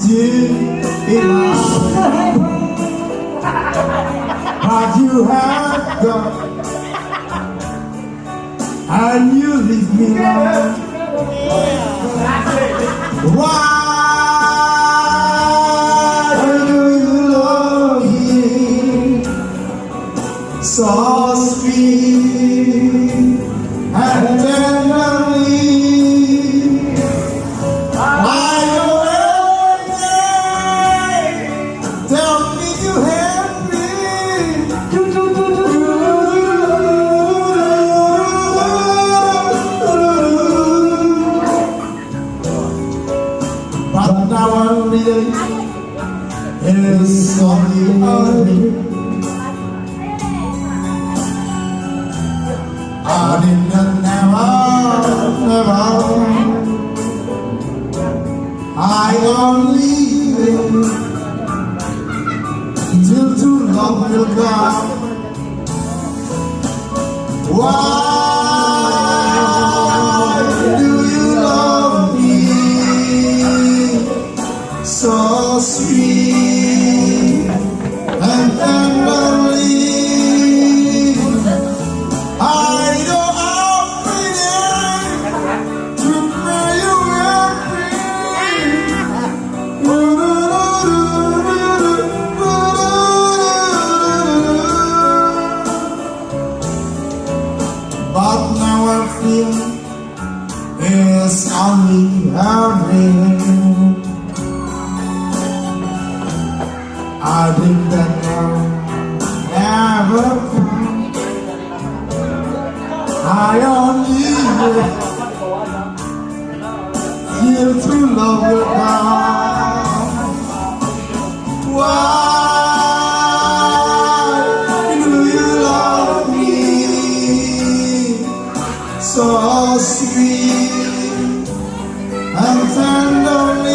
deep in my heart. But you have gone, and you leave me alone. Why do you love me so sweet and tenderly? Why you tell me you have me? But now I'm really is only only. I didn't never. I only live till to love will come. Why do you love me so sweet and tenderly? I know I'm waiting to pray you but now I feel it's only a dream. I think that never come. I only feel true love will come. Why do you love me so sweet and tenderly?